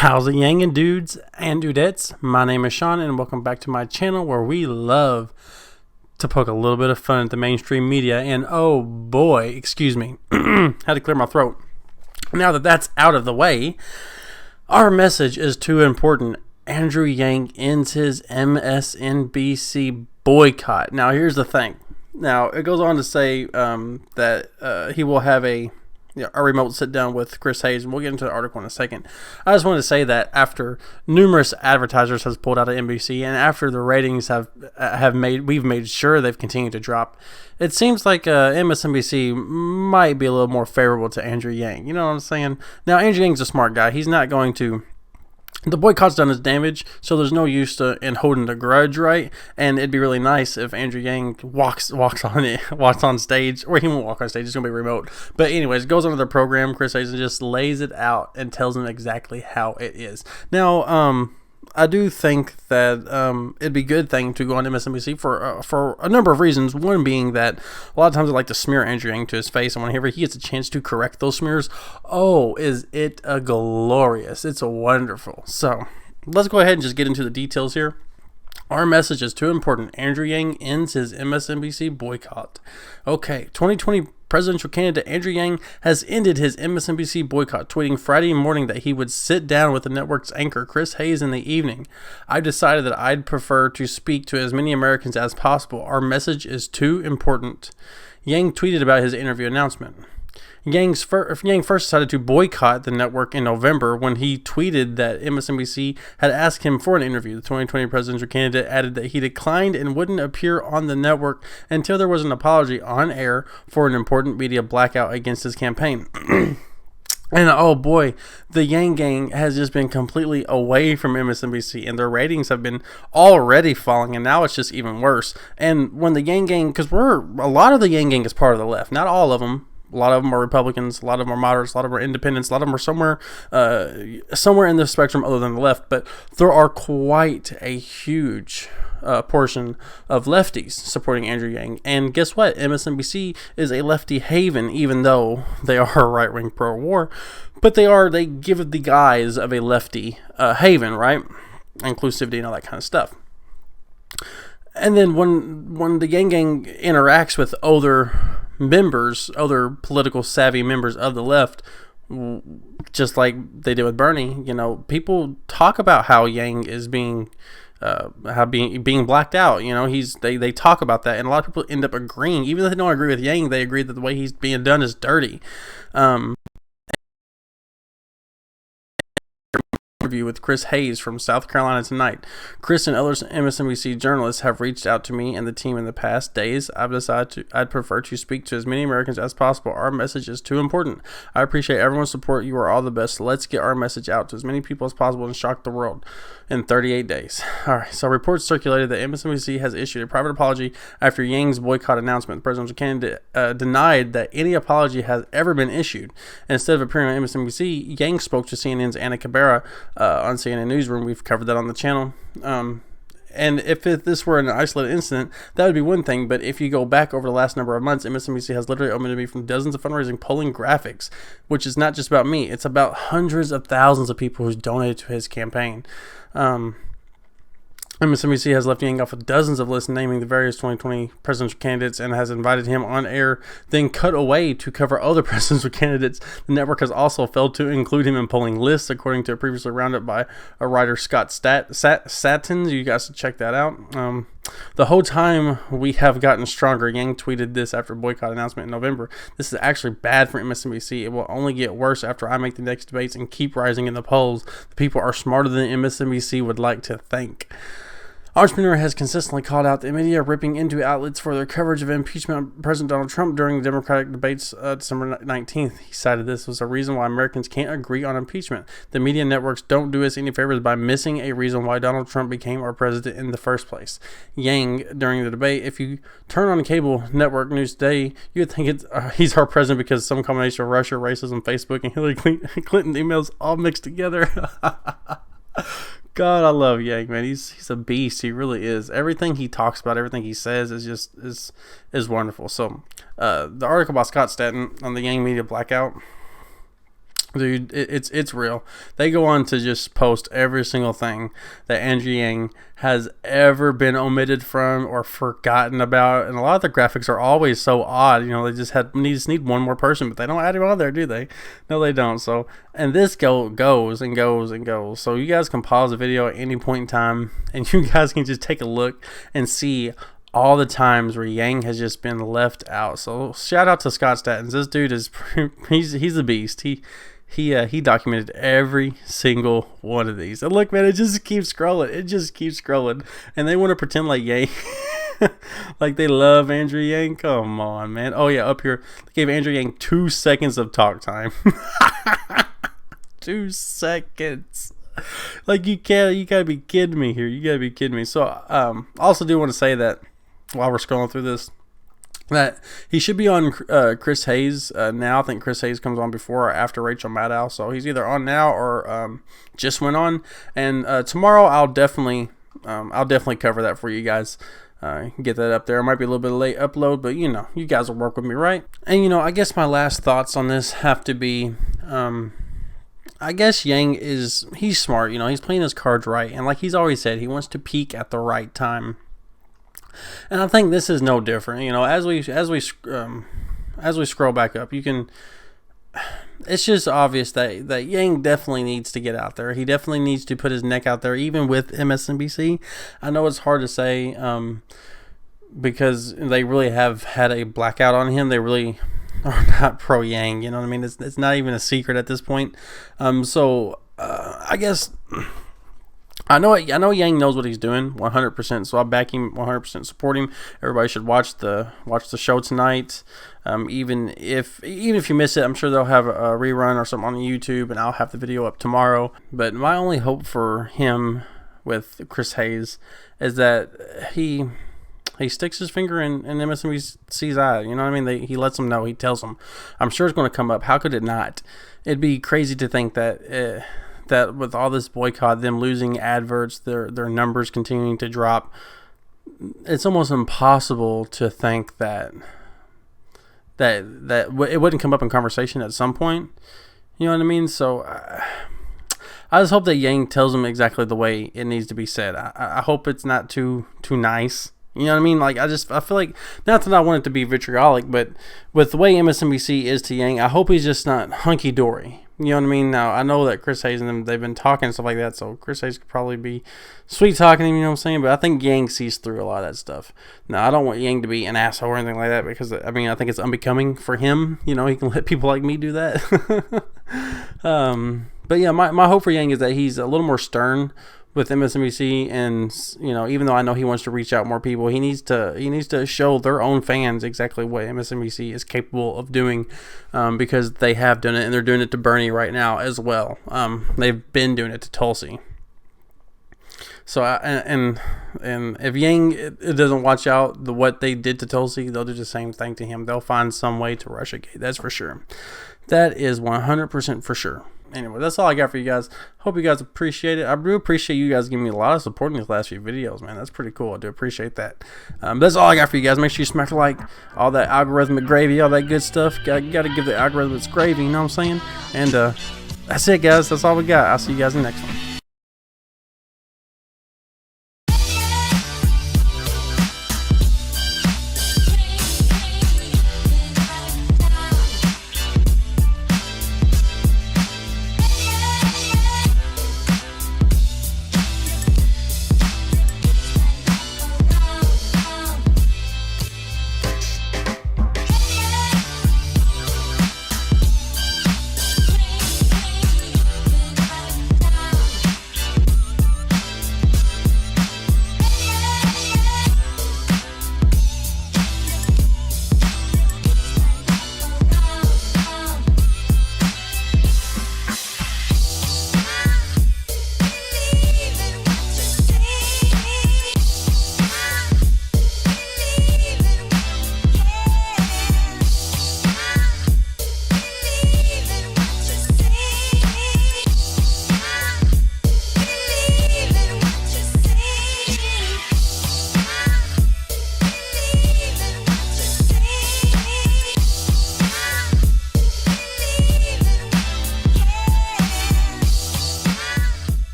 How's it yangin' dudes and dudettes? My name is Sean and welcome back to my channel where we love to poke a little bit of fun at the mainstream media. And oh boy, excuse me, had to clear my throat. Now that that's out of the way, our message is too important. Andrew Yang ends his MSNBC boycott. Now here's the thing. Now it goes on to say that he will have a remote sit down with Chris Hayes, and we'll get into the article in a second. I just wanted to say that after numerous advertisers has pulled out of NBC, and after the ratings we've made sure they've continued to drop, it seems like MSNBC might be a little more favorable to Andrew Yang. You know what I'm saying? Now Andrew Yang's a smart guy. He's not going to. The boycott's done his damage, so there's no use in holding a grudge, right? And it'd be really nice if Andrew Yang walks on stage, or he won't walk on stage. It's gonna be remote. But anyways, goes on to the program, Chris Hayes, and just lays it out and tells him exactly how it is. Now, I do think that it'd be a good thing to go on MSNBC for a number of reasons. One being that a lot of times I like to smear Andrew Yang to his face, and whenever he gets a chance to correct those smears, oh, is it a glorious? It's a wonderful. So let's go ahead and just get into the details here. Our message is too important. Andrew Yang ends his MSNBC boycott. Okay, 2020 presidential candidate Andrew Yang has ended his MSNBC boycott, tweeting Friday morning that he would sit down with the network's anchor Chris Hayes in the evening. I've decided that I'd prefer to speak to as many Americans as possible. Our message is too important. Yang tweeted about his interview announcement. Yang first decided to boycott the network in November when he tweeted that MSNBC had asked him for an interview. The 2020 presidential candidate added that he declined and wouldn't appear on the network until there was an apology on air for an important media blackout against his campaign. And oh boy, the Yang Gang has just been completely away from MSNBC, and their ratings have been already falling, and now it's just even worse. And when the Yang Gang, because a lot of the Yang Gang is part of the left, not all of them. A lot of them are Republicans, a lot of them are moderates, a lot of them are independents, a lot of them are somewhere in the spectrum other than the left. But there are quite a huge portion of lefties supporting Andrew Yang. And guess what? MSNBC is a lefty haven, even though they are right-wing pro-war. But they give the guise of a lefty haven, right? Inclusivity and all that kind of stuff. And then when the Yang Gang interacts with other political savvy members of the left, just like they did with Bernie, people talk about how Yang is being blacked out. They talk about that, and a lot of people end up agreeing, even though they don't agree with Yang. They agree that the way he's being done is dirty. Interview with Chris Hayes from South Carolina tonight. Chris and other MSNBC journalists have reached out to me and the team in the past days. I'd prefer to speak to as many Americans as possible. Our message is too important. I appreciate everyone's support. You are all the best. Let's get our message out to as many people as possible and shock the world in 38 days. All right, so reports circulated that MSNBC has issued a private apology after Yang's boycott announcement. The presidential candidate denied that any apology has ever been issued. Instead of appearing on MSNBC, Yang spoke to CNN's Anna Cabrera on CNN Newsroom. We've covered that on the channel. And if this were an isolated incident, that would be one thing. But if you go back over the last number of months, MSNBC has literally omitted me from dozens of fundraising polling graphics, which is not just about me. It's about hundreds of thousands of people who's donated to his campaign. MSNBC has left Yang off of dozens of lists naming the various 2020 presidential candidates and has invited him on air, then cut away to cover other presidential candidates. The network has also failed to include him in polling lists, according to a previously rounded by a writer, Scott Satins. You guys should check that out. The whole time we have gotten stronger. Yang tweeted this after a boycott announcement in November. This is actually bad for MSNBC. It will only get worse after I make the next debates and keep rising in the polls. The people are smarter than MSNBC would like to think. Entrepreneur has consistently called out the media ripping into outlets for their coverage of impeachment of President Donald Trump during the Democratic debates December 19th. He cited this was a reason why Americans can't agree on impeachment. The media networks don't do us any favors by missing a reason why Donald Trump became our president in the first place. Yang, during the debate, if you turn on cable network news today, you would think he's our president because some combination of Russia, racism, Facebook, and Hillary Clinton emails all mixed together. God, I love Yang, man. He's a beast. He really is. Everything he talks about, everything he says is wonderful. So, the article by Scott Staten on the Yang media blackout. Dude, it's real. They go on to just post every single thing that Andrew Yang has ever been omitted from or forgotten about, and a lot of the graphics are always so odd. You know, they just need one more person, but they don't add him on there, do they? No, they don't. So, and this goes and goes and goes. So you guys can pause the video at any point in time, and you guys can just take a look and see all the times where Yang has just been left out. So shout out to Scott Statins. This dude is he's a beast. He documented every single one of these. And look, man, it just keeps scrolling. It just keeps scrolling. And they want to pretend like Yang, like they love Andrew Yang. Come on, man. Oh yeah, up here they gave Andrew Yang 2 seconds of talk time. 2 seconds. Like you gotta be kidding me here. You gotta be kidding me. So also do want to say that while we're scrolling through this, that he should be on Chris Hayes now. I think Chris Hayes comes on before or after Rachel Maddow, so he's either on now or just went on. And tomorrow I'll definitely cover that for you guys. Get that up there. It might be a little bit late upload, but you know, you guys will work with me, right? And you know, I guess my last thoughts on this have to be, I guess Yang he's smart. You know, he's playing his cards right, and like he's always said, he wants to peak at the right time. And I think this is no different. You know, as we scroll back up, you can. It's just obvious that Yang definitely needs to get out there. He definitely needs to put his neck out there, even with MSNBC. I know it's hard to say because they really have had a blackout on him. They really are not pro Yang. You know what I mean? It's not even a secret at this point. So I guess. I know Yang knows what he's doing 100%, so I back him 100%, support him. Everybody should watch the show tonight. Even if you miss it, I'm sure they'll have a rerun or something on YouTube, and I'll have the video up tomorrow. But my only hope for him with Chris Hayes is that he sticks his finger in MSNBC's eye. You know what I mean? He lets them know. He tells them. I'm sure it's going to come up. How could it not? It'd be crazy to think that that with all this boycott, them losing adverts, their numbers continuing to drop, it's almost impossible to think that it wouldn't come up in conversation at some point. You know what I mean? So I just hope that Yang tells them exactly the way it needs to be said. I hope it's not too nice. You know what I mean? Like I feel like, not that I want it to be vitriolic, but with the way MSNBC is to Yang, I hope he's just not hunky dory. You know what I mean? Now, I know that Chris Hayes and them, they've been talking and stuff like that, so Chris Hayes could probably be sweet talking him, you know what I'm saying? But I think Yang sees through a lot of that stuff. Now, I don't want Yang to be an asshole or anything like that, because, I mean, I think it's unbecoming for him. You know, he can let people like me do that. But yeah, my hope for Yang is that he's a little more stern with MSNBC, and you know, even though I know he wants to reach out more people, he needs to show their own fans exactly what MSNBC is capable of doing, because they have done it, and they're doing it to Bernie right now as well. They've been doing it to Tulsi. So and if Yang it doesn't watch out what they did to Tulsi, they'll do the same thing to him. They'll find some way to Russiagate. That's for sure. That is 100% for sure. Anyway, that's all I got for you guys. Hope you guys appreciate it. I do appreciate you guys giving me a lot of support in these last few videos, man. That's pretty cool. I do appreciate that. That's all I got for you guys. Make sure you smack the like, all that algorithmic gravy, all that good stuff. Got to give the algorithm its gravy, you know what I'm saying? And that's it, guys. That's all we got. I'll see you guys in the next one.